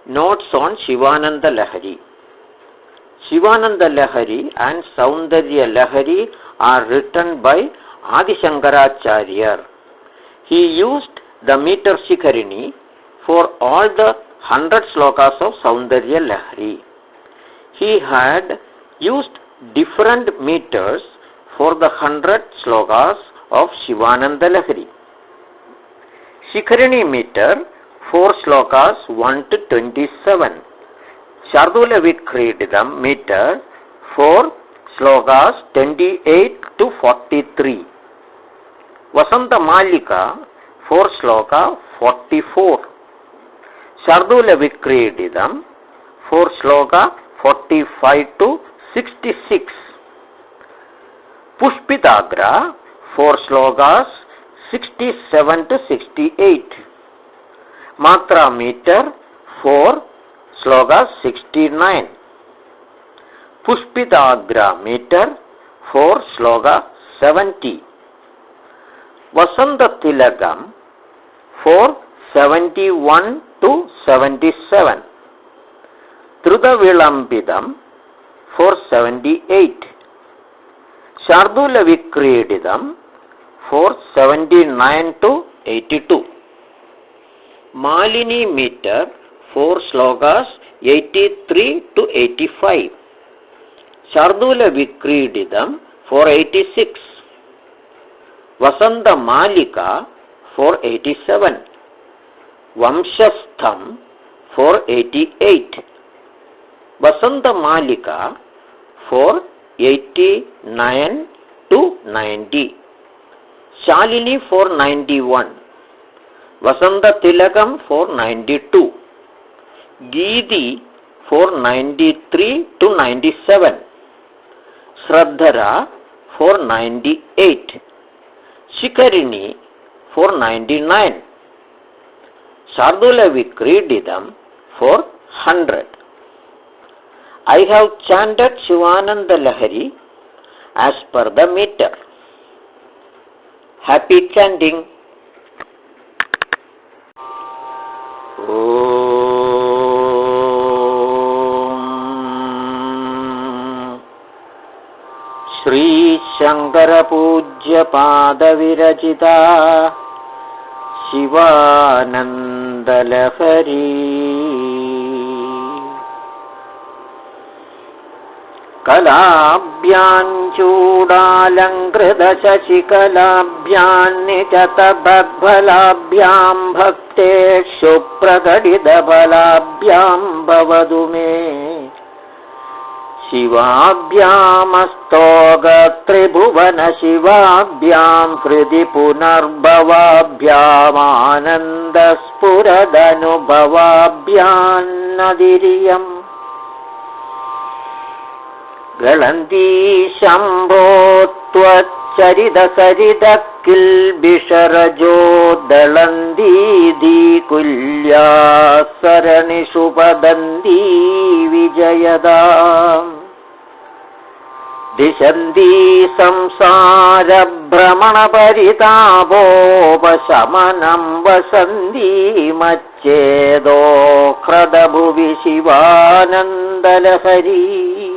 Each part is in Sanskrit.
Notes on Shivananda Lahari. Shivananda Lahari and Saundarya Lahari are written by Adi Shankaracharya. He used the meter Shikharini for all the 100 slokas of Saundarya Lahari. He had used different meters for the 100 slokas of Shivananda Lahari. Shikharini meter 4 slokas 1 to 27. Shardula Vikrididam meter 4 slokas 28 to 43. Vasanta Malika 4 sloka 44. Shardula Vikrididam 4 sloka 45 to 66. Pushpitagra 4 slokas 67 to 68. Matra meter 4 slokas 69. Pushpitagra meter 4 sloka 70. Vasanta Tilagam 4 71 to 77. Truda Vilambidam 478. Shardula Vikrididam 479 to 82. Malini meter 4 slokas 83 to 85. Shardula Vikrididam 486. Vasanta Malika 487. Vamshastham 488. Vasanta Malika 489 to 90. Shalini 491. Vasanta Tilakam 492. Geeti 493 to 97. Shraddhara 498. Shikharini 499. Shardula Vikrididam 400. I have chanted Shivananda Lahari as per the meter. Happy chanting. Shri Shankara Pujya Pada Virajita Shivananda Lahari Kalabhyan Chudalankrita Shashikalabhyan Nijata Bhagvalabhyam Bhakteshu Pragadida Bhalabhyam Bhavadume Shivabhyam Astoga Tribhuvana Shivabhyam Hridi Punarbhavabhyam Ananda Spuradhanubhavabhyam Nadiriyam Galanti Shambho Twacharida Sarida Kilbisharajo Dalandi Dikulya Sarani Shubhadanti Vijayadam Dishanti Samsara Brahmana Paritabo Vasamanam Vasanti Machedo Kradabhuvi Shivananda Lahari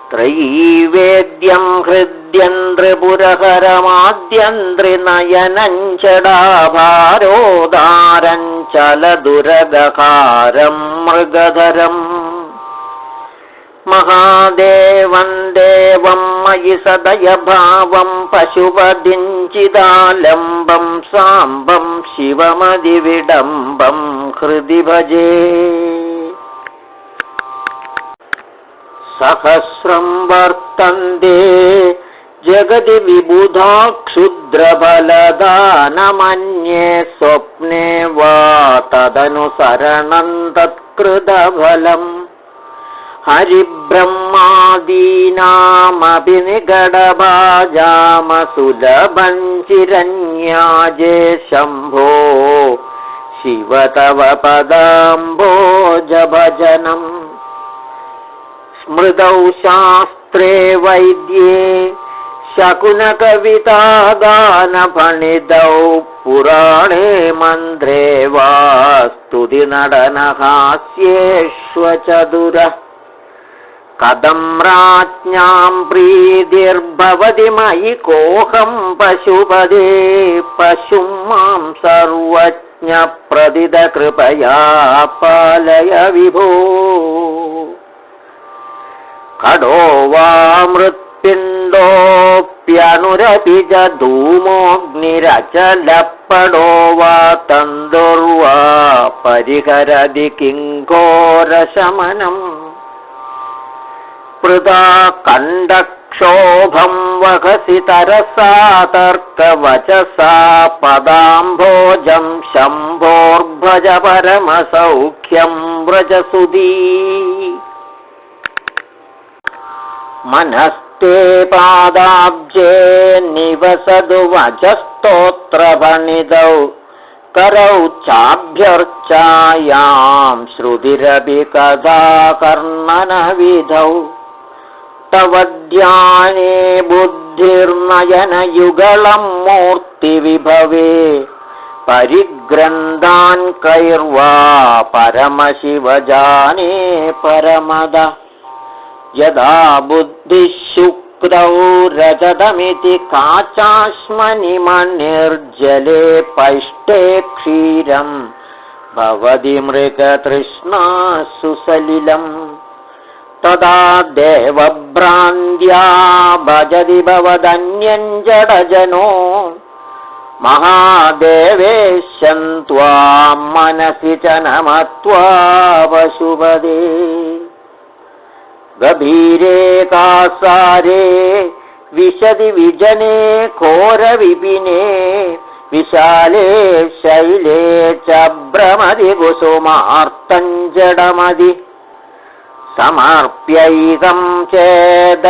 Traivedyam Hridyam Tripuraharamadhyam Trinayanam Chadabharodharam Chaladuragakaram Mrigadharam Mahadevan Devam Mayi Sadaya Bhavam Pashuvadin Chidalambam Sambam Shivamadividambam Hridi Bhaje Sahasram Vartande Jagadi Vibudha Kshudra Baladana Manye Swapne Va Tadanu Saranam Tatkrida Bhalam Hari Brahmadinam Abhinigadabhajama Sudabhan Chiranyaje Shambho Shivatava Padamboja Bhajanam Smridau Shastre Vaidye Shakuna Kavita Gana Phanidau पुराणे मन्त्रे वा स्तुतिनडनहास्येष्वचतुरः कथं राज्ञां प्रीतिर्भवति मयि कोऽहं पशुपदे पशुं मां सर्वज्ञप्रदितकृपया पालय विभो खडो वा मृत्पिण्डोऽप्यनुरपि च धूमोऽग्निरचलपडो वा तन्दुर्वा परिहरति किङ्घोरशमनम् पृथा कण्डक्षोभं वहसि तरसा तर्कवचसा पदाम्भोजं शम्भोर्भज परमसौख्यं व्रजसुधी मनस्ते पादाब्जे निवसतु वचस्तोत्रफणितौ करौ चाभ्यर्चायां श्रुतिरपि कथा कर्णनविधौ तव ध्याने बुद्धिर्नयनयुगलं मूर्तिविभवे परिग्रन्थान् कैर्वा परमशिवजाने परमद यदा बुद्धिशुक्रौ रजतमिति काचाश्मनिमणिर्जले पैष्टे क्षीरं भवति मृगतृष्णा सुसलिलम् तदा देवभ्रान्त्या भजति भवदन्यं जडजनो महादेवेशं त्वां मनसि च नमत्वा पशुपदे गभीरे कासारे विशदि विजने घोरविपिने विशाले शैले च भ्रमति कुसुमार्तं जडमदि समर्प्यैकं चेद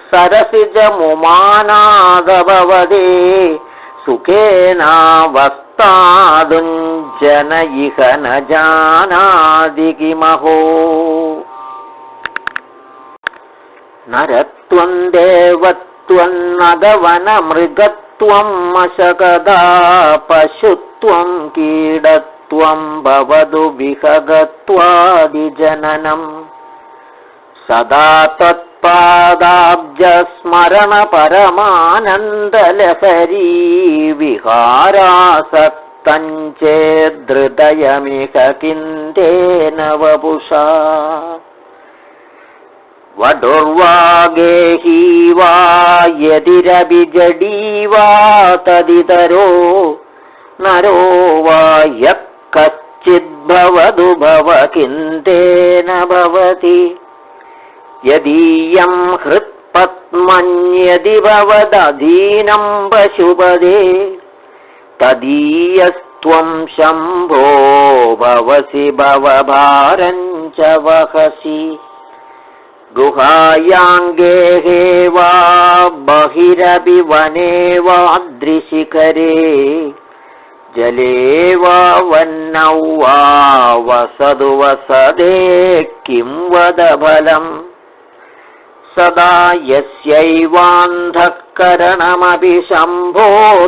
सरसिजमुमानादभवदे सुखेनावस्थातुं जन इह न जानाति किमहो नरत्वं देवत्वं नगवनमृगत्वं मशकदा पशुत्वं कीडत्वं भवतु विहगत्वादिजननम् सदा तत्पादाब्जस्मरण परमानन्दलहरी विहारासक्तं चेद्धृदयमिह किन्तेन वपुषा वधुर्वागेही वा यदिरभिजडी वा तदितरो नरो वा यः कश्चिद्भवतु भव किन्तेन भवति यदीयं हृत्पद्मन्यदि भवदधीनं पशुपदे तदीयस्त्वं शम्भो भवसि भवभारं च वहसि गुहायाङ्गेहे वा बहिरपि वने वाद्रिशिखरे जले वा वह्नौ वा वसतु वसदे किं वद फलम् सदा यस्यैवान्धःकरणमपि शम्भो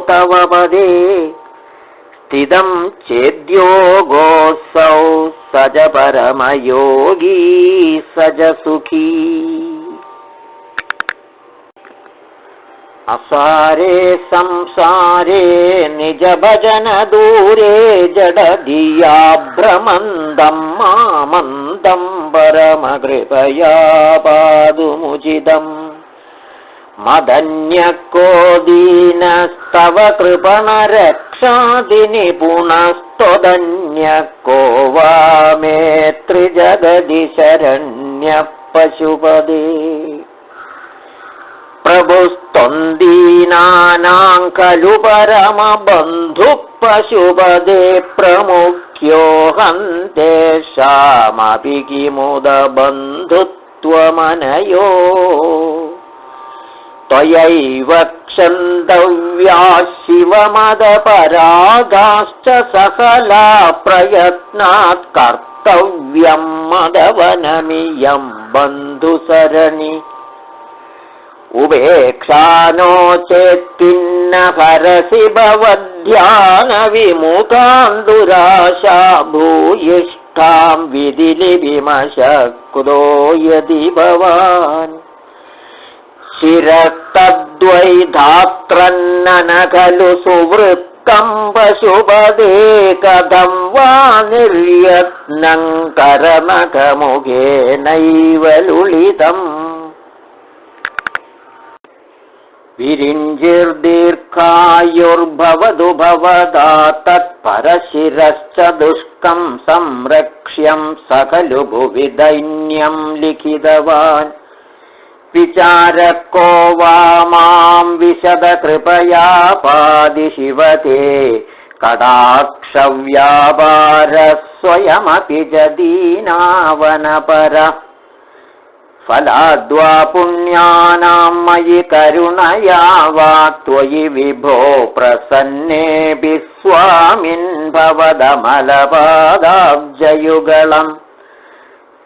तव पदे स्थितं चेद्योगोऽसौ स च परमयोगी स च सुखी असारे संसारे निज भजन दूरे जडधिया भ्रमन्दं मामन्दं परमकृपया पादुमुचितम् मदन्यः को दीनस्तव कृपणरक्षादि निपुणस्त्वदन्यः को वा मे त्रिजगदि शरण्यः पशुपदे प्रभुस्त्वन्दीनानां खलु परमबन्धुः पशुपदे प्रमुख्यो हन्तेषामपि किमुदबन्धुत्वमनयो त्वयैव क्षन्तव्या शिवमदपरागाश्च सकला प्रयत्नात् कर्तव्यं मदवनमियं बन्धुसरणि उपेक्षानो चेत्किन्न हरसि भवध्यानविमुखान् दुराशा भूयिष्ठां विधिलिविमशक्रो यदि भवान् शिरस्तद्वै धात्रन्न खलु सुवृत्तं पशुपदे कथं वा निर्यत्नं करमखमुखेनैव लुलितम् विरिञ्जिर्दीर्घायुर्भवतु भवदा तत्परशिरश्च दुष्कं संरक्ष्यं स खलु भुवि दैन्यं लिखितवान् विचारको वा मां विशद कृपया पादिशिवते कटाक्षव्यापार स्वयमपि च दीनावनपर फलाद्वा पुण्यानां मयि करुणया वा त्वयि विभो प्रसन्नेऽपि स्वामिन् भवदमलपादाब्जयुगलम्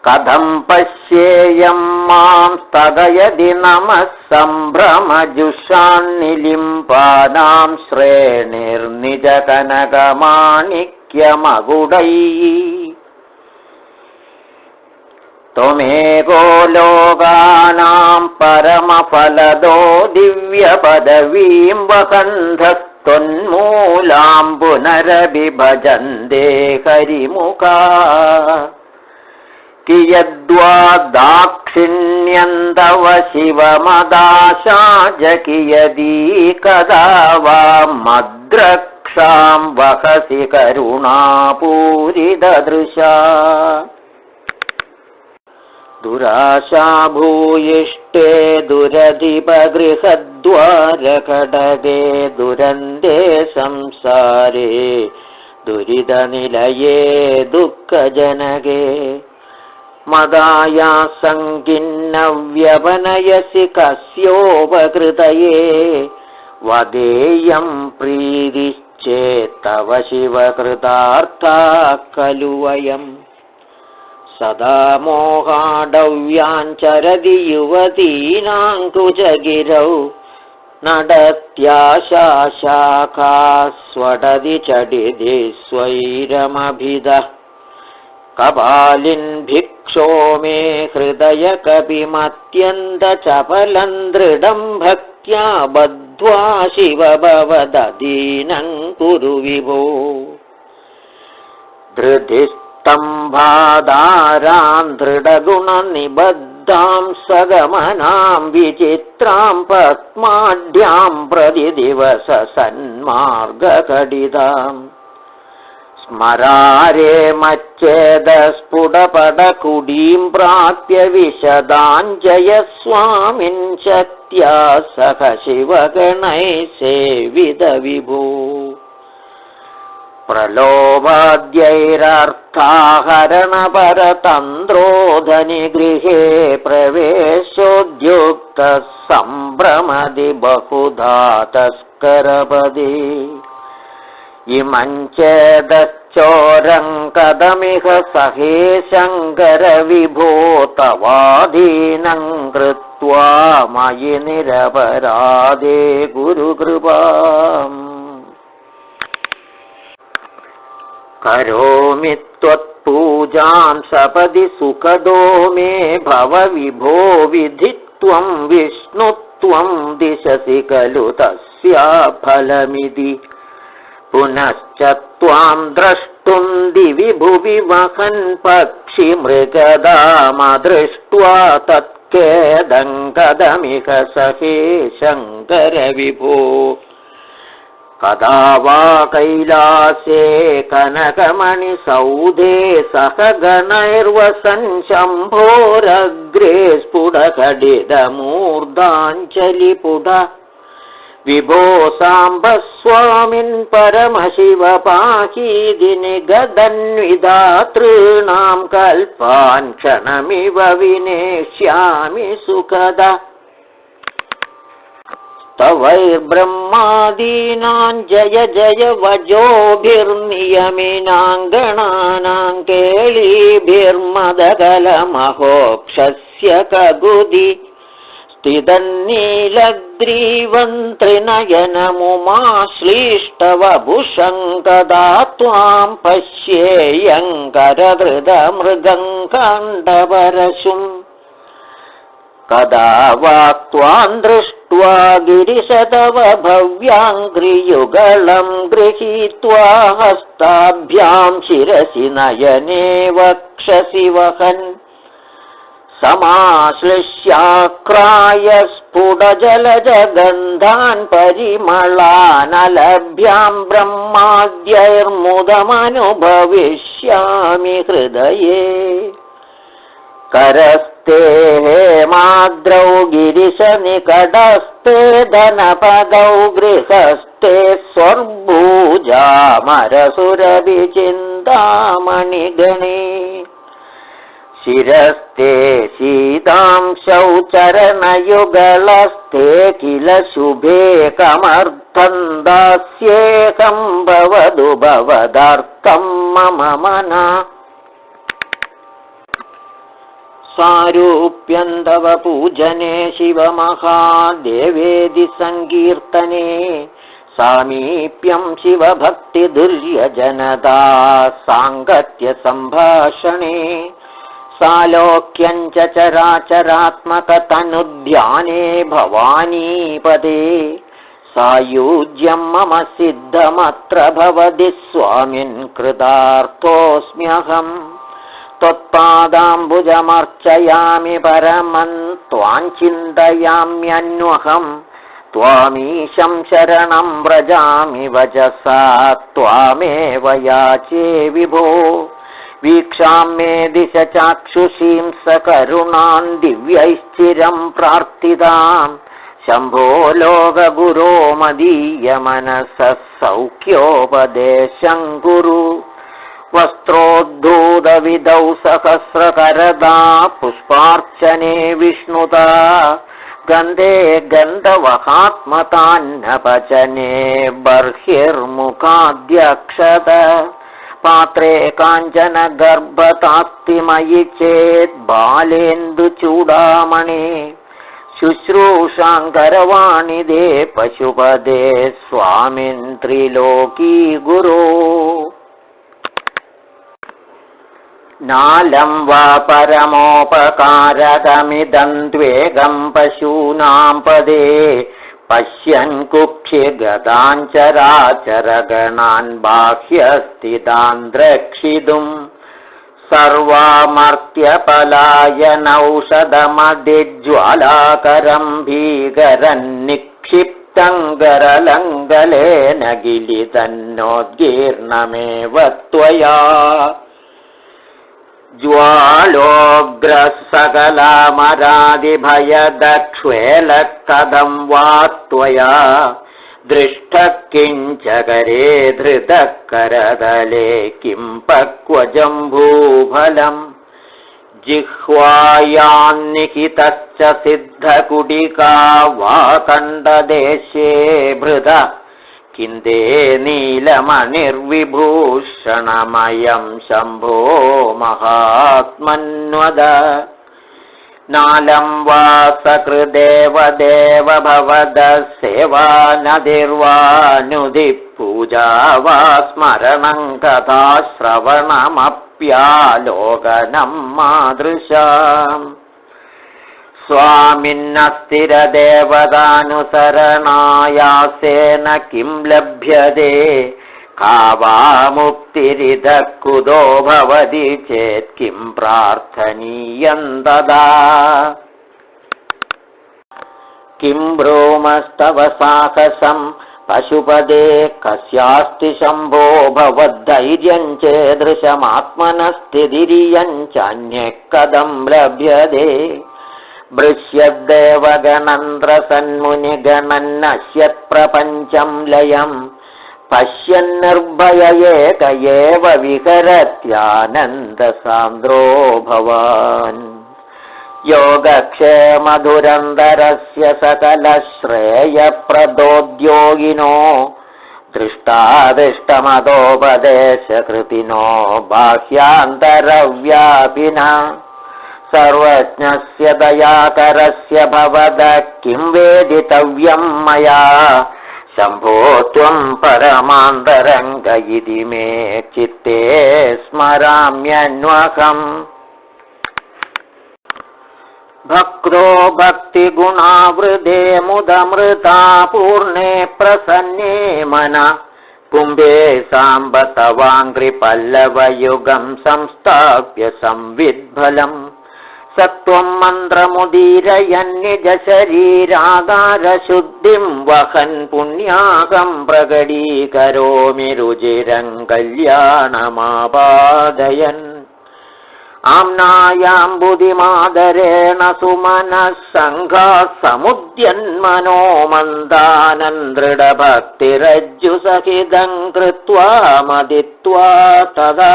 कथं पश्येयं मां स्थगयति नमः सम्भ्रमजुषान्निलिम्पानां श्रेणिर्निजकनकमाणिक्यमकुटैः त्वमेको लोकानां परमफलदो दिव्यपदवीं वहन्धस्त्वन्मूलां पुनरपि भजन्ते हरिमुखा कियद्वा दाक्षिण्यन्तव शिवमदाशा कियदी कदा वा मद्रक्षां वहसि करुणापूरितदृशा दुराशा भूयिष्टे दुरधिपगृहद्वारकटके दुरन्ते संसारे दुरितनिलये दुःखजनके मदायासङ्गिन्न व्यपनयसि कस्योपकृतये वदेयं प्रीतिश्चेत्तव शिवकृतार्था खलु वयम् सदा मोहाडव्याञ्चरति युवतीनां कुजगिरौ नडत्याशाखा स्वटति चडिति स्वैरमभिदः कपालिन् भिक्षो मे हृदय कपिमत्यन्तचपलं दृढं भक्त्या बद्ध्वा शिव भवदधीनं कुरु विभो धृतिस्तम्भाधारां दृढगुणनिबद्धां सगमनां विचित्रां पद्माढ्यां प्रतिदिवस सन्मार्गकटिताम् स्मरारे मच्चेदस्फुटपटकुडीं प्राप्य विशदाञ्जय स्वामिन् शक्त्या सह शिवगणैः सेवित विभो प्रलोभाद्यैरर्थाहरणपरतन्द्रोधनिगृहे प्रवेशोद्युक्तः सम्भ्रमदि बहुधा तस्करपदे इमञ्चेदश्चोरं कदमिह सहे शङ्कर विभो तवाधीनं कृत्वा मयि निरपराधे गुरुकृपाम् करोमि त्वत्पूजां सपदि सुखदो मे भव विभो विधित्वं विष्णुत्वं दिशसि खलु तस्या फलमिति पुनश्च त्वां द्रष्टुं दिवि भुवि वहन् पक्षिमृगदामदृष्ट्वा तत्खेदं कदमिह सखे शङ्कर विभो कदा वा कैलासे कनकमणिसौधे सह गणैर्वसन् शम्भोरग्रे स्फुटखडितमूर्धाञ्जलिपुट विभो साम्ब स्वामिन् परमशिव पाहीति निगदन्विधातॄणां कल्पान् क्षणमिव विनेष्यामि सुखदा तवैर्ब्रह्मादीनां जय जय वजोभिर्नियमिनां गणानां केळीभिर्मदकलमहोक्षस्य कगुदि स्थितन्नीलग्रीवं त्रिनयनमुमाश्लीष्टवभुषं कदा त्वां पश्येयङ्करधृतमृगं काण्डवरशुम् कदा वा त्वां दृष्ट्वा गिरिश तव भव्याङ्घ्रियुगलं गृहीत्वा हस्ताभ्यां शिरसि नयने वक्षसि वहन् समाश्लिष्याक्राय स्फुटजलजगन्धान् परिमलानलभ्यां ब्रह्माद्यैर्मुदमनुभविष्यामि हृदये करस्ते हेमाद्रौ गिरिशनिकटस्ते धनपदौ गृहस्ते स्वर्भुजामरसुरविचिन्तामणिगणे शिरस्ते शीतांशौ चरणयुगलस्ते किल शुभे कमर्थं दास्येकं भवतु भवदर्थं मम मनः सारूप्यं तव पूजने शिवमहादेवेदि संकीर्तने सामीप्यं शिवभक्तिदुर्यजनता साङ्गत्य सम्भाषणे सालोक्यं च चराचरात्मकतनुध्याने भवानीपदे सायुज्यं मम सिद्धमत्र भवति स्वामिन् कृतार्थोऽस्म्यहम् त्वत्पादाम्बुजमर्चयामि परमं त्वां चिन्तयाम्यन्वहं त्वामीशं शरणं व्रजामि वचसा त्वामेव याचे विभो वीक्षां मे दिश चाक्षुषीं सकरुणां दिव्यैश्चिरं प्रार्थितां शम्भो लोकगुरो मदीयमनसः सौख्योपदेशं कुरु वस्त्रोद्धूतविधौ सहस्रकरदा पुष्पार्चने विष्णुता गन्धे गन्धवहात्मतान्नपचने बर्हिर्मुखाद्यक्षत पात्रे काञ्चन गर्भतास्तिमयि चेत् बालेन्दुचूडामणे शुश्रूषाङ्करवाणि दे पशुपदे स्वामिन् त्रिलोकी गुरो नालं वा परमोपकारकमिदं द्वेगं पशूनां पदे पश्यन् कुक्षिगदाञ्चराचरगणान् बाह्यस्थितान् द्रक्षितुं सर्वामर्त्यपलायनौषधमधिज्वालाकरं भीकरन्निक्षिप्तं गरलङ्गलेन गिलितन्नोद्गीर्णमेव त्वया ज्वालोग्रसकलामरादिभयदक्ष्वेलकथं वा त्वया दृष्टः किञ्च करे धृतः करतले किं पक्वजम्बूफलम् जिह्वायान्निहितश्च सिद्धकुटिका वा कण्ठदेशे भृदा किन्दे नीलमणिर्विभूषणमयं शम्भो महात्मन्वद नालं वा सकृदेव देव भवद सेवा नदिर्वानुदिपूजा वा स्मरणं कथा श्रवणमप्यालोकनं मादृशाम् स्वामिन्नस्थिरदेवतानुसरणायासेन किं लभ्यते का वा मुक्तिरिदः कुतो भवति चेत् किं प्रार्थनीयं तदा किं ब्रूमस्तव साहसं पशुपदे कस्यास्ति शम्भो भवद्धैर्यं चेदृशमात्मनस्थितिरियं चान्यः कथं लभ्यते भृश्यद्देवगणन्द्रसन्मुनिगणन्नश्यत्प्रपञ्चं लयं पश्यन्निर्भय एक एव विहरत्यानन्दसान्द्रो भवान् योगक्षेमधुरन्धरस्य सकलश्रेयप्रदोद्योगिनो दृष्टादिष्टमदोपदेशकृतिनो बाह्यान्तरव्यापिना सर्वज्ञस्य दयाकरस्य भवद किं वेदितव्यं मया शम्भो त्वं परमान्तरङ्ग इति मे चित्ते स्मराम्यन्वहम्। भक्तो भक्तिगुणावृदे मुदमृता पूर्णे प्रसन्ने मनः कुम्भे साम्ब तवाङ्घ्रिपल्लवयुगं संस्थाप्य संविद्फलम् सत्वं मन्त्रमुदीरयन्निजशरीरागारशुद्धिं वहन् पुण्याहं प्रकटीकरोमि रुचिरं कल्याणमापादयन्। आम्नायां बुधिमादरेण सुमनः सङ्घाः समुद्यन्मनो मन्दानं दृढभक्तिरज्जुसहितं कृत्वा मदित्वा तदा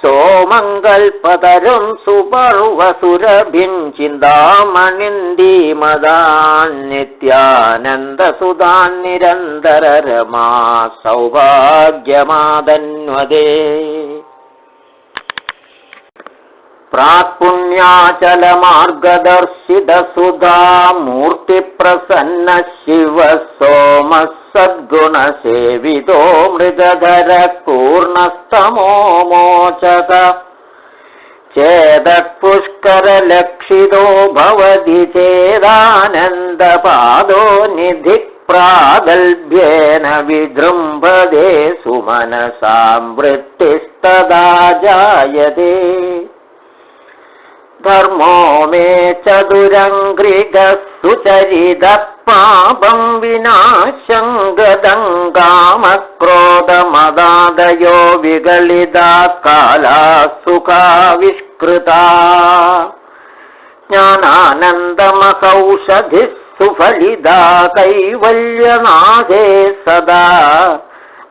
सोमङ्गल्पतरुं सुपर्वसुरभिं चिन्तामणिन्दीमदान् नित्यानन्दसुधान् निरन्तररमा सौभाग्यमादन्वदे। प्राक्पुण्याचलमार्गदर्शितसुधा मूर्तिप्रसन्नः शिवः सोमः सद्गुणसेवितो मृगधरः पूर्णस्तमो मोचक चेदत्पुष्करलक्षितो भवति चेदानन्दपादो निधिः प्रागल्भ्येन विजृम्भते सुमनसां वृत्तिस्तदा जायते। धर्मो मे चतुरङ्घ्रिगः सुचरितः पापं विनाशं गतं कामक्रोधमदादयो विगलिता कालाः सुखाविष्कृता ज्ञानानन्दमहौषधिः सुफलिता कैवल्यनाथे सदा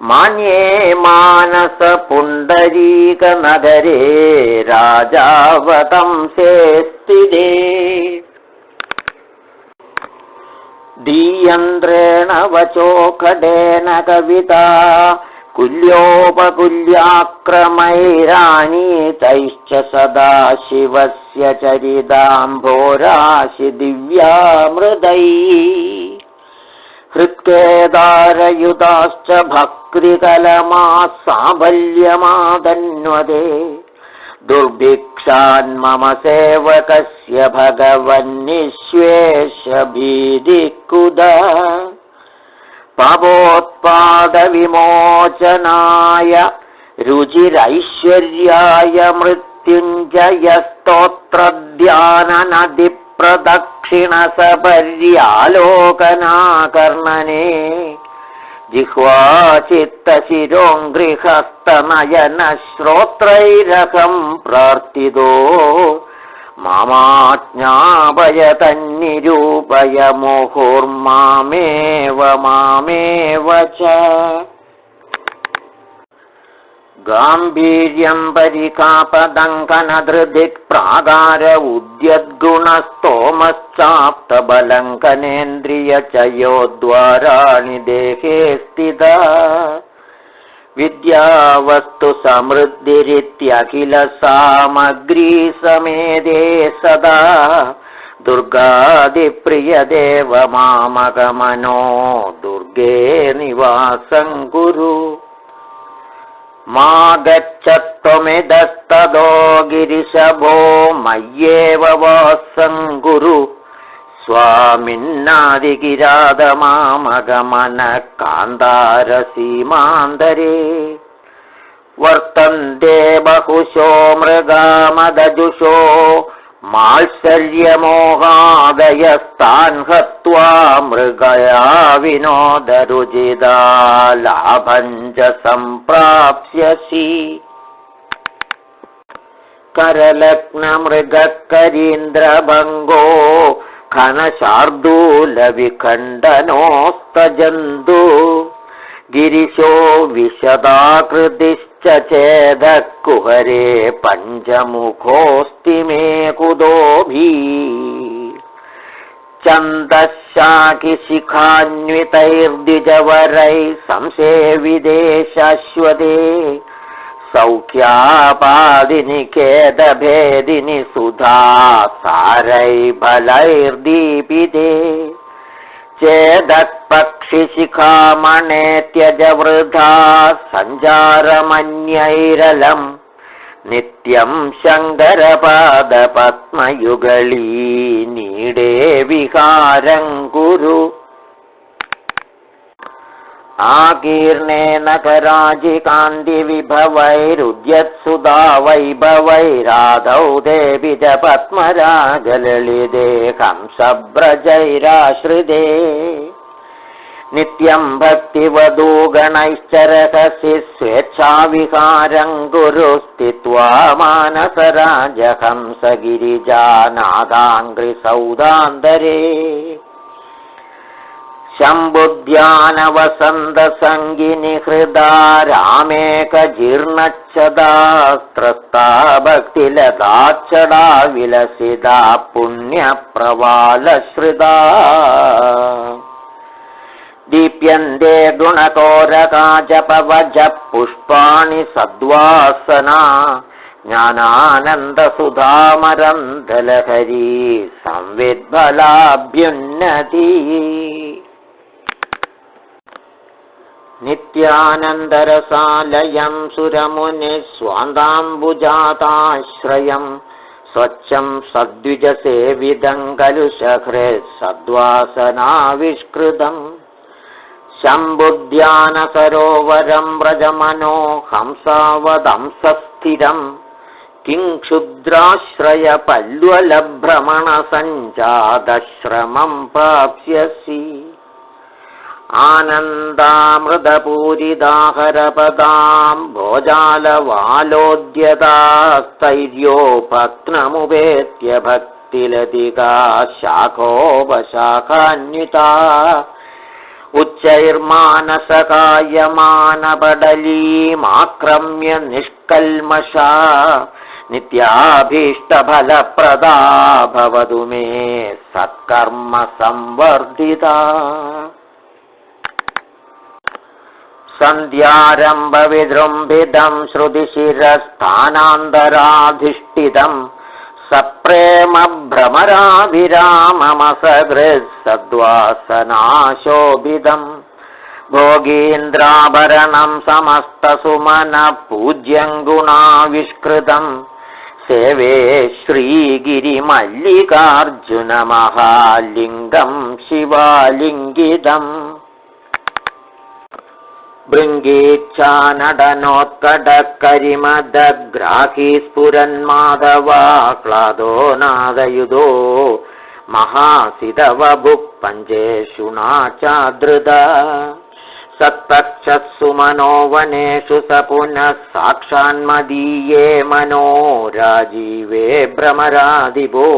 मान्ये मानसपुण्डरीकनगरे राजावतंसे स्थिते। दीयन्द्रेण वचो खडेन कविता कुल्योपकुल्याक्रमैरानीतैश्च सदा शिवस्य चरिताम्भोराशि दिव्यामृतैः हृत्केदारयुताश्च भक्तिकलमाः साफल्यमादन्वते। दुर्भिक्षान्मम सेवकस्य भगवन्निःश्वेषभीतिकुद पापोत्पादविमोचनाय रुचिरैश्वर्याय मृत्युञ्जयस्तोत्रध्याननदिप्रदक्षिणसपर्यालोकनाकर्णने जिह्वाचित्तशिरोङ्घ्रिहस्तनयनश्रोत्रैरहं प्रार्थितो मामाज्ञापय तन्निरूपय मुहुर्मामेव मामेव च। गाम्भीर्यं परिकापदङ्कनधृदिक् प्रागार उद्यद्गुणस्तोमश्चाप्तबलङ्कनेन्द्रियचयोद्वाराणि देहे स्थिता विद्यावस्तु समृद्धिरित्यखिल सामग्री समेदे सदा दुर्गादिप्रियदेव मामगमनो दुर्गे निवासं कुरु। मा गच्छत्वमिदस्तदो गिरिशभो मय्येव वासं कुरु स्वामिन्नादिगिरादमामगमन कान्तारसीमान्तरे वर्तन्ते बहुशो मृगामदजुषो मात्सर्यमोहादयस्तान् हत्वा मृगया विनोदरुजिदा लाभं च सम्प्राप्स्यसि। करलग्नमृगकरीन्द्रभङ्गो घनशार्दूलविखण्डनोस्तजन्तु गिरिशो विशदाकृतिश्च चेदः कुहरे पञ्चमुखोऽस्ति मे कुतोभिः छन्दश्शाखिशिखान्वितैर्द्विजवरैः संसेविते शाश्वते सौख्यापादिनि खेदभेदिनि सुधा सारैर्बलैर्दीपिते चेदत्पक्षिशिखामणे त्यज वृथा सञ्चारमन्यैरलम् नित्यं शङ्करपादपद्मयुगळी नीडे विहारं कुरु आकीर्णेन कराजिकान्तिविभवैरुद्यत्सुधा वैभवैराधौ देवि च पद्मरागललिते कंसव्रजैराश्रिते नित्यं भक्तिवधूगणैश्चरकसि स्वेच्छाविहारं कुरु स्थित्वा मानसराजहंसगिरिजानादाङ्घ्रिसौदान्तरे शम्भुध्यानवसन्तसङ्गिनि हृदा रामेकजीर्णच्छदास्त्रस्ता भक्तिलताच्छडा विलसिता पुण्यप्रवालश्रिता दीप्यन्ते गुणकोरकाजपवजः पुष्पाणि सद्वासना ज्ञानानन्दसुधामरन्धलहरी संविद्बलाभ्युन्नती नित्यानन्दरसालयं सुरमुनिस्वान्ताम्बुजाताश्रयं स्वच्छं सद्विजसेविदं कलुषहृत् सद्वासनाविष्कृतम् शम्भुध्यानसरोवरं व्रजमनो हंसावदंसस्थिरं किङ्क्षुद्राश्रयपल्वलभ्रमणसञ्जातश्रमं प्राप्स्यसि आनन्दामृतपूरिदाहरपदां भोजालवालोद्यतास्तैर्योपक्नमुपेत्य भक्तिलतिका शाखोपशाखान्विता उच्चैर्मानसकायमानपडलीमाक्रम्य निष्कल्मषा नित्याभीष्टफलप्रदा भवतु मे सत्कर्म संवर्धिता सन्ध्यारम्भविजृम्भितं श्रुतिशिरस्थानान्तराधिष्ठितं सप्रेम भ्रमराभिराममसहृत् सद्वासनाशोभितं भोगीन्द्राभरणं समस्तसुमनः पूज्यं गुणाविष्कृतं सेवे श्रीगिरिमल्लिकार्जुनमहालिङ्गं शिवालिङ्गितम् भृङ्गीच्छानडनोत्कटकरिमदग्राही स्फुरन्माधवाह्लादो नादयुधो महासितवभुः पञ्चेषु नाचादृता सत्पक्षस्सु मनोवनेषु स पुनः साक्षान्मदीये मनो राजीवे भ्रमरादिभो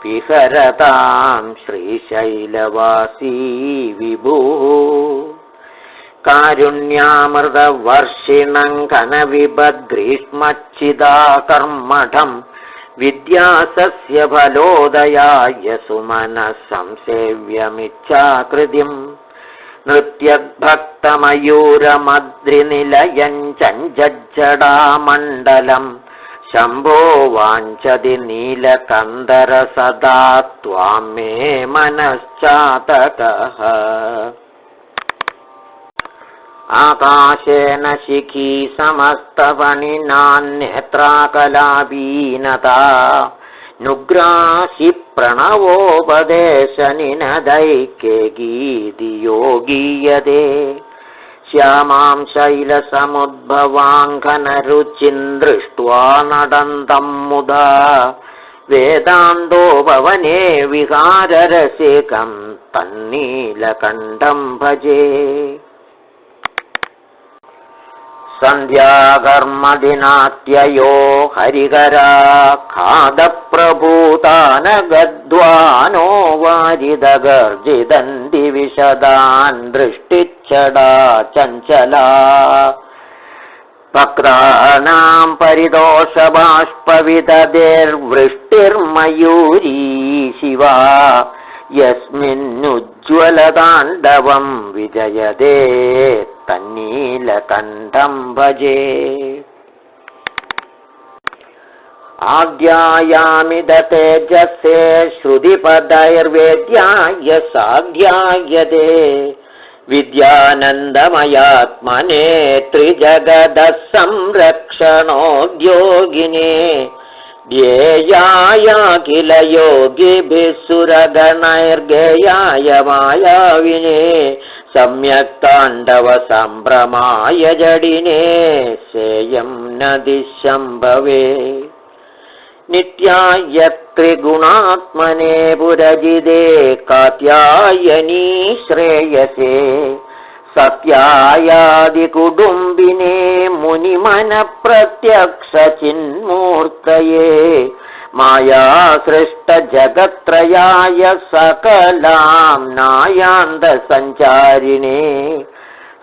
विहरतां श्रीशैलवासी विभुः कारुण्यामृतवर्षिणं घनविभद्ग्रीष्मच्छिदाकर्मठं विद्यासस्यफलोदयाय सुमनः संसेव्यमिच्छाकृतिं नृत्यद्भक्तमयूरमद्रिनिलयं चञ्जज्जडामण्डलं शम्भो वाञ्छति नीलकन्दर सदा त्वां मे मनश्चातकः आकाशेन शिखी समस्तफणिनान्नेत्राकलापीनता नुग्रासि प्रणवोपदेशनिनदैके गीतियो गीयते श्यामां शैलसमुद्भवाङ्घनरुचिं दृष्ट्वा नडन्तं मुदा वेदान्तोपवने विहाररसिकं तन्नीलकण्ठं भजे सन्ध्याकर्मदिनात्ययो हरिहरा खादप्रभूतानगद्वानो वारिदगर्जिदन्ति विशदान् दृष्टिच्छडा चञ्चला भक्तानां परितोषबाष्पविदधेर्वृष्टिर्मयूरी शिवा यस्मिन्नुज्ज्वलताण्डवं विजयदे तन्नीलकण्ठं भजे। आद्यायामिद तेजसे श्रुतिपदैर्वेद्याय साध्यायते विद्यानन्दमयात्मने त्रिजगदः संरक्षणोद्योगिने ध्येयाय किल योगिभिः सुरगणैर्गेयाय मायाविने सम्यक् ताण्डव सम्भ्रमाय जडिने सेयं नदिशम्भवे नित्याय त्रिगुणात्मने पुरजिदे कात्यायनी श्रेयसे सत्यायादिकुटुम्बिने मुनिमनप्रत्यक्षचिन्मूर्तये मायासृष्टजगत्त्रयाय सकलां नायान्तसञ्चारिणे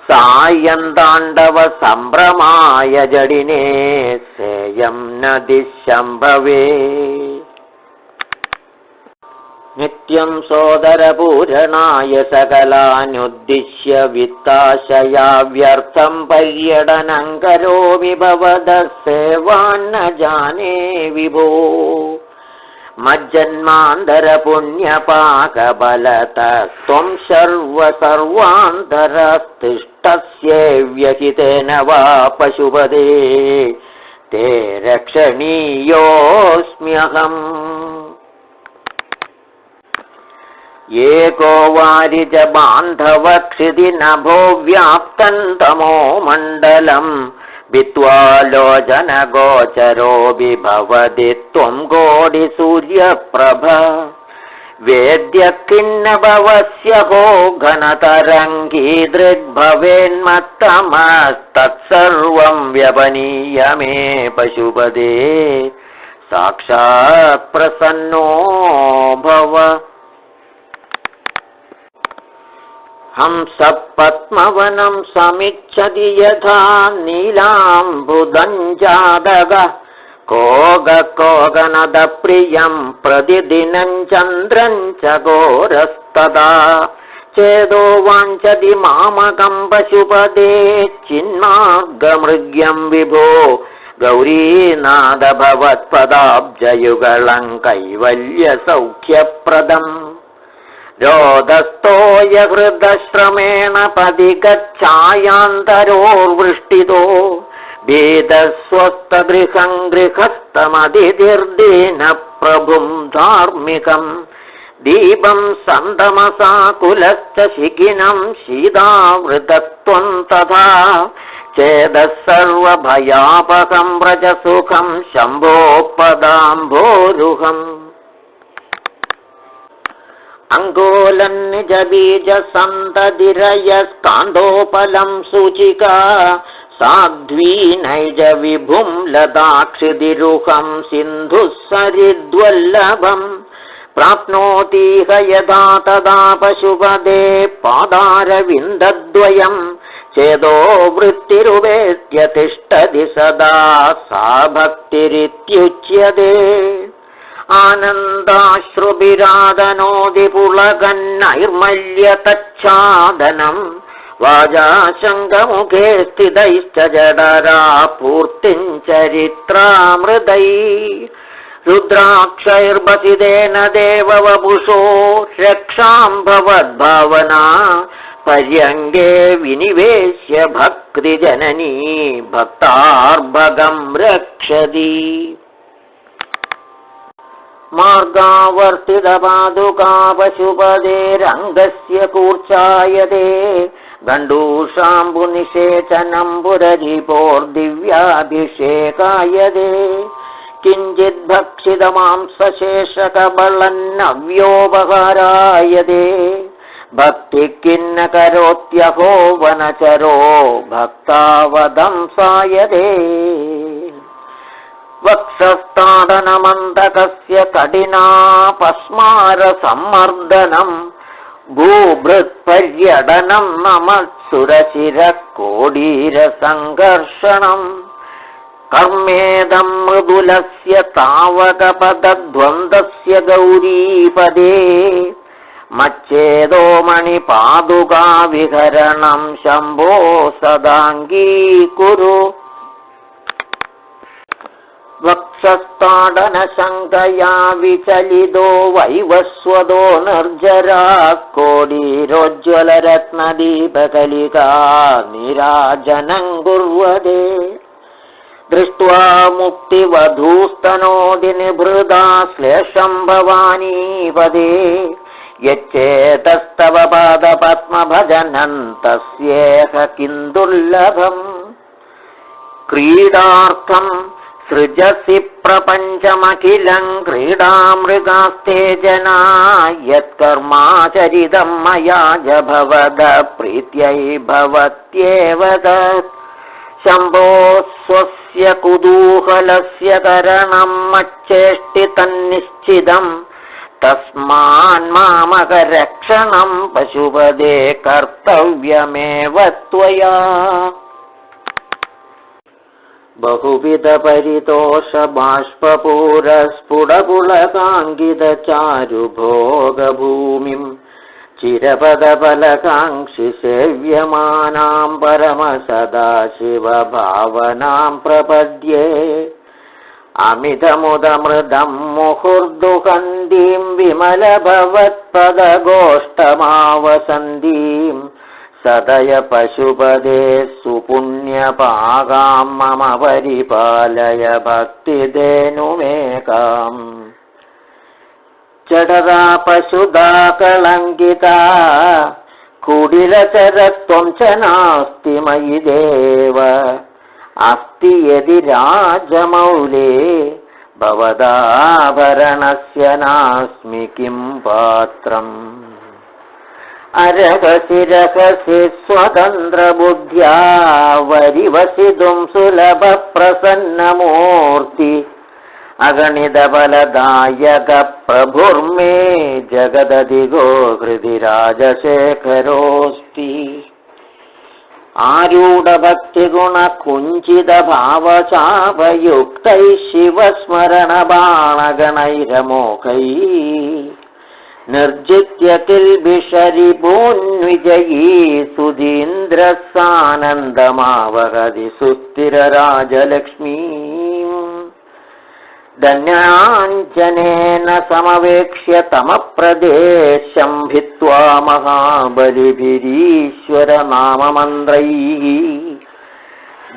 सायन्ताण्डव सम्भ्रमाय जडिने सेयं नदिशम्भवे नित्यं सोदरपूरणाय सकलानुद्दिश्य वित्ताशया व्यर्थं पर्यटनं करोमि भवतः सेवान्न जाने विभो मज्जन्मान्तरपुण्यपाकबलतः त्वं सर्वान्तरस्तिष्ठस्येव्यहितेन वा पशुपदे ते रक्षणीयोऽस्म्यहम् एको वारिज बान्धवक्षितिनभो व्याप्तं तमो मण्डलम् भित्त्वा लोचनगोचरो विभवति त्वं कोटिसूर्यप्रभ वेद्य किन्नभवस्य हो घनतरङ्गीदृग्भवेन्मत्तमस्तत्सर्वं व्यपनीय मे पशुपदे साक्षात् प्रसन्नो भव हंसपद्मवनं समिच्छति यथा नीलाम्बुदञ्जादगः कोगनदप्रियं प्रतिदिनं चन्द्रं च घोरस्तदा चेदो वाञ्छति मामकं पशुपदे चिन्मार्गमृग्यं विभो गौरीनाद भवत्पदाब्जयुगलं कैवल्यसौख्यप्रदम् रोदस्थोय हृदश्रमेण पदि गच्छायान्तरोर्वृष्टितो भेदस्वस्थगृहं गृहस्थमधिर्दीन प्रभुं धार्मिकम् दीपं सन्तमसाकुलश्च शिखिनं शीतावृतत्वं तथा चेदः सर्वभयापकं व्रजसुखं शम्भोपदाम्भोरुहम् अंगोलं निजबीजसन्ततिरयस्कान्दोपलं सूचिका साध्वी नैज विभुं लदाक्षिदिरुहं सिन्धुः सरिद्वल्लभम् प्राप्नोतीह यदा तदा पशुपदे पादारविन्दद्वयम् चेदो वृत्तिरुवेत्य तिष्ठति सदा सा भक्तिरित्युच्यते आनन्दाश्रुभिरादनोदिपुलकन्नैर्मल्यतच्छादनं वाजाशङ्कमुखे स्थितैश्च जडरा पूर्तिं चरित्रामृतै रुद्राक्षैर्बसिदेन देववपुषो रक्षां भवद्भावना पर्यङ्गे विनिवेश्य भक्तिजननी भक्तार्भगं रक्षति मार्गावर्तितपादुका पशुपदेरङ्गस्य कूर्चायते गण्डूषाम्बुनिषेचनं पुरजिपोर्दिव्याभिषेकायते किञ्चिद्भक्षितमांसशेषकबलन्नव्योपहारायते भक्तिः किन्न करोत्यहो वनचरो भक्तावदंसायते वक्षस्थाडनमन्तकस्य कठिनापस्मारसम्मर्दनं भूभृत्पर्यटनं नमत्सुरशिरः कोडीरसङ्घर्षणम् कर्मेदं मृदुलस्य तावकपदद्वन्द्वस्य गौरीपदे मच्चेदो मणिपादुकाविहरणं शम्भो सदाङ्गीकुरु वक्षस्ताडनशङ्कया विचलितो वैवस्वतो निर्जरा कोडीरोज्ज्वलरत्नदीपकलिका नीराजनं कुर्वते दृष्ट्वा मुक्तिवधूस्तनोदिनिभृदा श्लेषं भवानीपदे यच्चेतस्तव पादपद्मभजनं तस्येह किं दुर्लभम् क्रीडार्थं सृजसि प्रपञ्चमखिलं क्रीडामृगास्ते जना यत्कर्माचरितं मया च भवद प्रीत्यै भवत्येव तत् शम्भो स्वस्य कुतूहलस्य करणं मच्चेष्टितन्निश्चितं तस्मान्मामकरक्षणं पशुपदे कर्तव्यमेव त्वया बहुविधपरितोषबाष्पपूरस्फुटपुलकाङ्कितचारुभोगभूमिं चिरपदफलकाङ्क्षि सेव्यमानां परमसदाशिवभावनां प्रपद्ये अमितमुदमृदं मुहुर्दुहन्तीं विमलभवत्पदगोष्ठमावसन्तीं सदय पशुपदे सुपुण्यपागां मम परिपालय भक्तिधेनुमेकाम् जडरा पशुदा कलङ्किता कुडिलचरत्वं च नास्ति मयि देव अस्ति यदि राजमौले भवदाभरणस्य नास्मि किं पात्रम् अरहसि रहसि स्वतन्त्रबुद्ध्या वरिवसितुं सुलभप्रसन्नमूर्ति अगणितबलदायक प्रभुर्मे जगदधिगो हृदि राजशेखरोऽस्ति आरूढभक्तिगुणकुञ्चितभावचापयुक्तैः शिवस्मरणबाणगणैरमोघैः निर्जित्य किल्बिषरिपून्विजयी सुधीन्द्रः सानन्दमावहति सुस्थिरराजलक्ष्मीम् धन्याञ्जनेन समवेक्ष्य तमप्रदेशं भित्त्वा महाबलिभिरीश्वरनाममन्त्रैः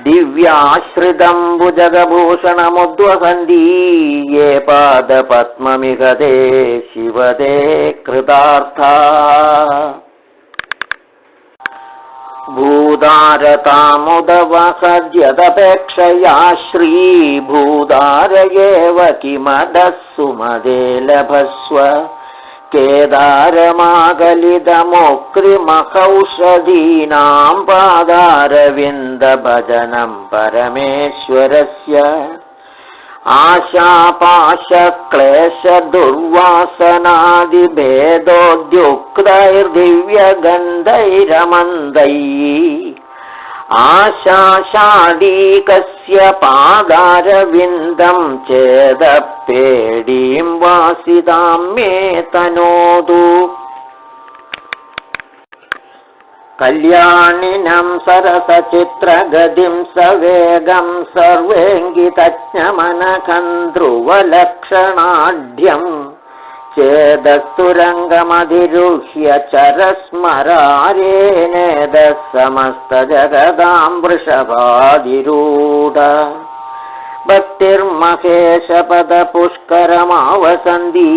दिव्याश्रितं भुजगभूषणमुद्वहन्ती ये पादपद्ममिहते शिवते कृतार्था भूदारतामुदवहद्यदपेक्षया श्रीभूदार एव किमदः सुमदे लभस्व केदारमागलिदमोक्रिमहौषधीनां पादारविन्दभजनं परमेश्वरस्य आशापाशक्लेशदुर्वासनादिभेदोद्युक्तैर्दिव्यगन्धैरमन्दैः आशाषाढीकस्य पादारविन्दं चेदपेडीं वासितां मे तनोतु कल्याणिनं सरसचित्रगतिं सवेगं सर्वेङ्गितज्ञमनकं ध्रुवलक्षणाढ्यं चेदस्तुरङ्गमधिरुह्य चरस्मरारेणेदः समस्तजगदां वृषभाधिरूढ भक्तिर्महेशपदपुष्करमावसन्ती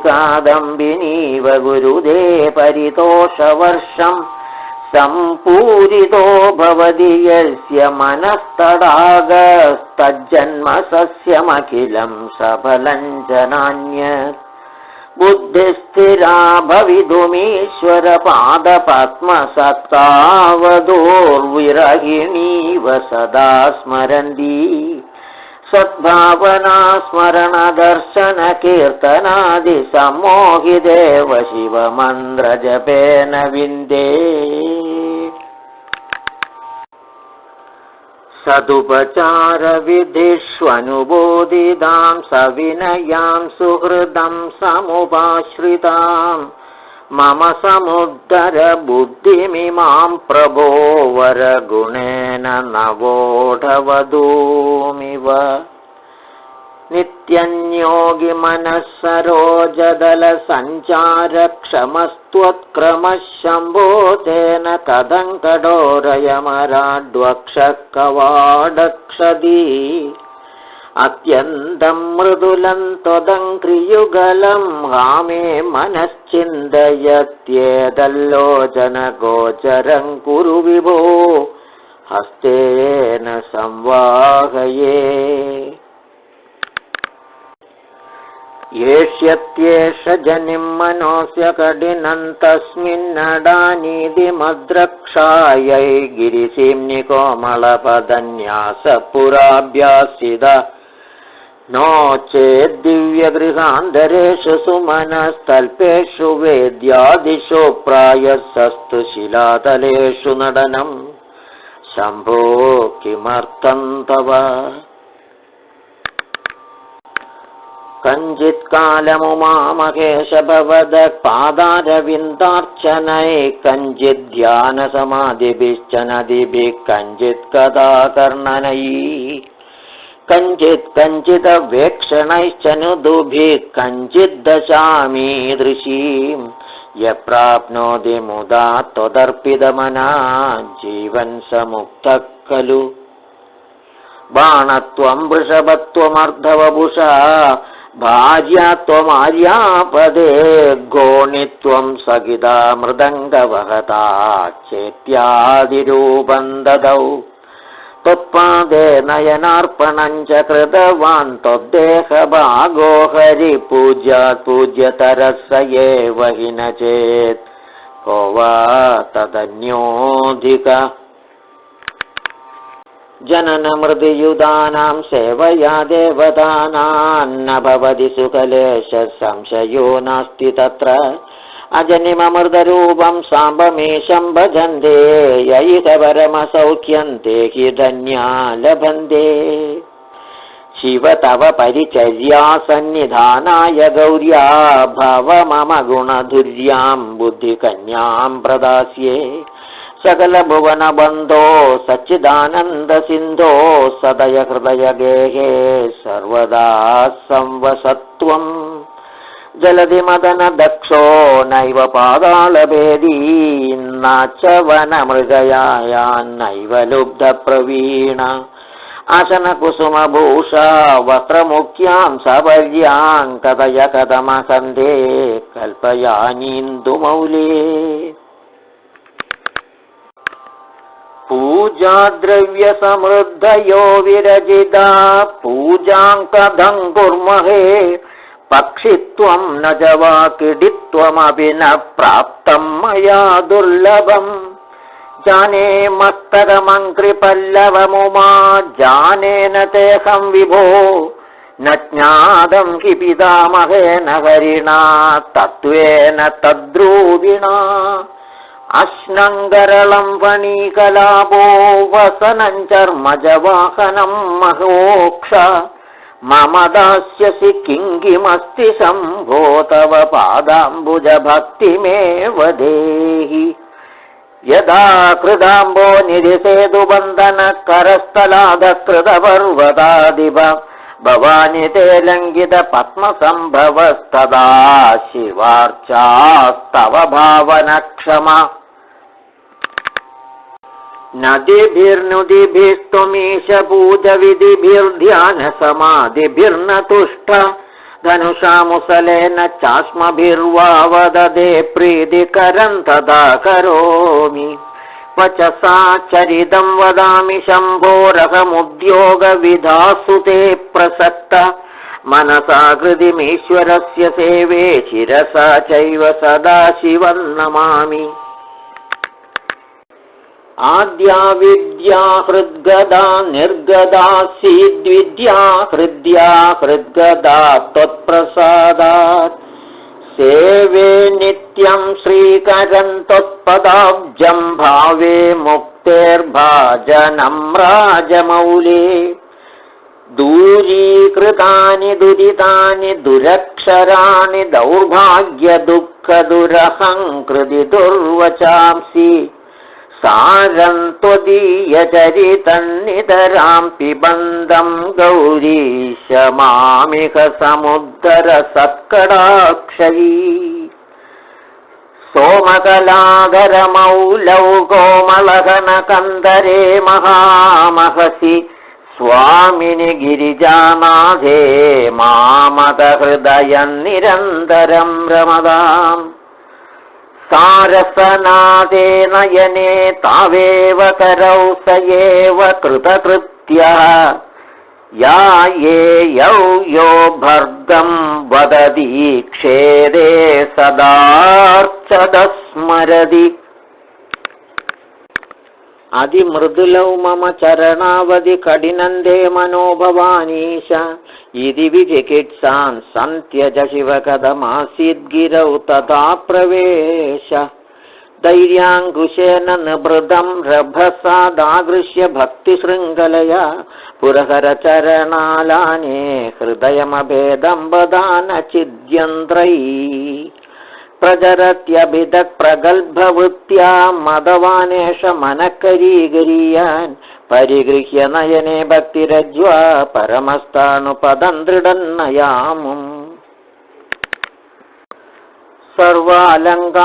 कादम्बिनीव गुरुदे परितोषवर्षम् सम्पूरितो भवति यस्य मनस्तडागस्तज्जन्म सस्यमखिलं सफलं जनान्यत् बुद्धिस्थिरा भवितुमीश्वर पादपद्मसत्तावधूर्विरहिणीव सदा स्मरन्ती सद्भावना स्मरणदर्शन कीर्तनादिसम्मोहिदेव शिवमन्त्रजपेन विन्दे सदुपचारविधिष्वनुबोधितां सविनयां सुहृदं समुपाश्रितां मम समुद्धर बुद्धिमिमां प्रभो वरगुणेन नवोढवधूमिव नित्यन्योगि मनःसरोजदलसञ्चारक्षमस्त्वत्क्रमः शम्भो तेन कदङ्कडोरयमराड्वक्षकवाडक्षदी अत्यन्तं मृदुलं त्वदङ्घ्रियुगलं हामे मनश्चिन्तयत्येतल्लोचनगोचरं कुरु विभो हस्तेन संवाहये येष्यत्येष जनिं मनोऽस्य कठिनं तस्मिन्नडानीतिमद्रक्षायै गिरिसीम्नि कोमलपदन्यासपुराभ्यासित नो चेद्दिव्यगृहान्तरेषु सुमनस्तल्पेषु वेद्यादिषु प्रायसस्तु शिलातलेषु नडनं शम्भो किमर्थं तव कञ्चित्कालमुमामहेश भवदः पादारविन्दार्चनैः कञ्चिद्ध्यानसमाधिभिश्च नदिभिः कञ्चित् कदाकर्णनैः कञ्चिदवेक्षणैश्च नुदुभिः कञ्चिद्दशामीदृशीं यप्राप्नोति मुदा त्वदर्पितमना जीवन् स मुक्तः खलु बाणत्वं वृषभत्वमर्धवपुषा भार्या त्वमार्यापदे घोणित्वं सगिता मृदङ्गवहता चेत्यादिरूपं ददौ त्वत्पादे नयनार्पणं च कृतवान् त्वद्देहभागो हरिपूज्यात् पूज्यतरः स एव हि न चेत् को वा तदन्योऽधिक जननमृदियुधानां सेवया देवतानां न भवति सुकलेशः संशयो नास्ति तत्र अजनिममृतरूपं साम्बमीशं भजन्ते यैष परमसौख्यं ते हि धन्या लभन्ते शिव तव परिचर्या सन्निधानाय गौर्या भव मम गुणधुर्यां बुद्धिकन्यां प्रदास्ये सकलभुवनबन्धो सच्चिदानन्दसिन्धो सदय हृदयगेहे सर्वदा संवसत्वम् जलधिमदनदक्षो नैव पातालभेदी न च वनमृगयान्नैव लुब्धप्रवीण आसनकुसुमभूषा वस्त्रमुख्यां सवर्यां कथय कथमकन्धे कल्पयानीन्दुमौले पूजाद्रव्यसमृद्धयो विरजिता पूजां कथं कुर्महे पक्षित्वं न च वा क्रीडित्वमपि न प्राप्तं मया दुर्लभम् जाने मस्तकमङ्कृपल्लवमुमा जानेन तेऽहं विभो न ज्ञातं हि पितामहेन हरिणा तत्त्वेन तद्रूपिणा अश्नङ्गरलं फणीकलापो वसनं चर्मजवाहनं महोक्ष मम दास्यसि किङ्किमस्ति शम्भो तव पादाम्बुजभक्तिमेव देहि यदा कृदाम्बो निधिसेतुबन्धन करस्थलाधकृतपर्वतादिव भवानि ते लङ्घित पद्मसम्भवस्तदा शिवार्चास्तव भावनक्षमा नदीभिर्नुदिभिस्त्वमीश पूजविधिभिर्ध्यानसमाधिभिर्न तुष्ट धनुषामुसलेन चास्मभिर्वा वददे प्रीतिकरं तदा करोमि वचसा चरितं वदामि शम्भोरहमुद्योगविधासु ते प्रसक्त मनसा कृतिमीश्वरस्य सेवे शिरसा चैव सदा शिवं नमामि आद्या विद्या हृद्गदा निर्गदा सीद्विद्या हृद्या हृद्गदा त्वत्प्रसादात् सेवे नित्यं श्रीकरं त्वत्पदाब्जं भावे मुक्तेर्भाजनं राजमौले दूरीकृतानि दुरितानि दुरक्षराणि दौर्भाग्यदुःखदुरहं कृति दुर्वचांसि സാരം ത്വദീയചരിതന്നിതരാം പിബന്ധം ഗൗരീശ മാമിക സമുദ്ര സത്കടാക്ഷയീ സോമകലാധരമൗലൗ കോമളഘന കന്ദരേ മഹാമഹസി സ്വാമിനി ഗിരിജാനാഥേ മാമത ഹൃദയം നിരന്തരം രമതാം സാരസനാദേ നയനേ താവേവ കരൗ സയേവ കൃതകൃത്യഃ യായേയൗ യോ ഭർഗം വദതി ക്ഷേദേ സദാർച്ചത സ്മരതി അതിമൃദുലൗ മമ ചരണാവധി കഠിനന്ദേ മനോഭവാനീശ ഇതി വിചികിത്സാൻ സന്ത്യജ ശിവകഥമാസീദ്ഗിരൗ തഥാ പ്രവേശ ധൈര്യാങ്കുശേന നിഭൃതം രഭസാദാഗൃഹ്യ ഭക്തിശൃംഖലയാ പുരഹരചരണാലാനേ ഹൃദയമഭേദം വദാന ചിദ്യന്ത്രൈ പ്രചരത്യഭിദക് പ്രഗൽഭവൃത്യാ മദവാനേഷ മനക്കരീകരീയാൻ പരിഗൃഹ്യ നയനേ ഭക്തിരജ്വാ പരമസ്ഥാണുപദം ദൃഢന്നയാമും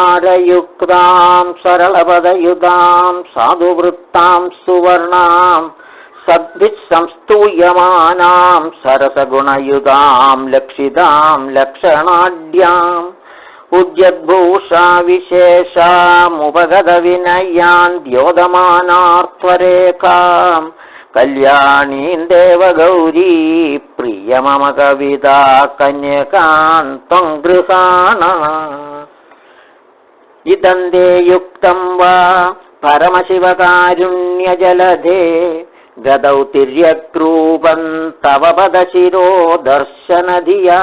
സർവാലങ്കാരയുക്താം സരളപദയുതാം സാധുവൃത്താം സുവർണാം സദ്ഭിഃ സംസ്തൂയമാനാം സരസഗുണയുതാം ലക്ഷിതാം ലക്ഷണാഢ്യാം ഉദ്യദ്ഭൂഷാ വിശേഷാമുപഗത വിനയാൻ ദ്യോതമാനാർത്ഥരേഖാം കല്യാണീം ദേവഗൗരീ പ്രിയ മമ കവിതാ കന്യകാന്ത്വം ഗൃഹാണ ഇദന്തേ യുക്തം വാ പരമശിവകാരുണ്യജലധേ ഗതൗ തിര്യക്രൂപം തവ പദശിരോ ദർശനധിയാ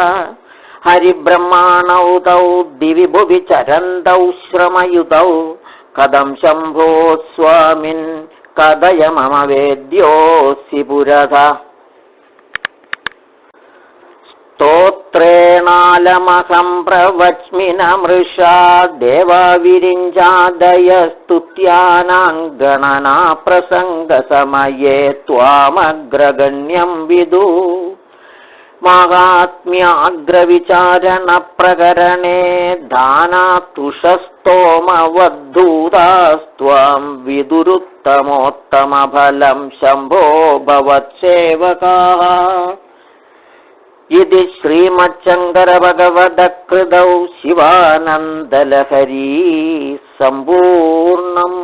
ഹരിബ്രഹ്മാണൗ തൗ ദിവി ഭുവി ചരന്തൗ ശ്രമയുതൗ കഥം ശംഭോ സ്വാമിൻ കഥയ മമ വേദ്യോऽസി പുരഃ സ്തോത്രേണാലമഹം പ്രവച്മി നമൃഷാ ദേവാവിരിഞ്ചാദയ സ്തുത്യാനാം ഗണനാ പ്രസംഗസമയേ ത്വാമഗ്രഗണ്യം വിദു മാഹാത്മ്യാഗ്രവിചാരണ പ്രകരണേ ധാനാതുഷസ്തോമവദ്ധൂതാസ്ത്വാം വിദുരുത്തമോത്തമഫലം ശംഭോ ഭവത്സേവകാഃ ഇതി ശ്രീമച്ഛങ്കരഭഗവദകൃതൗ ശിവാനന്ദലഹരീ സമ്പൂർണം.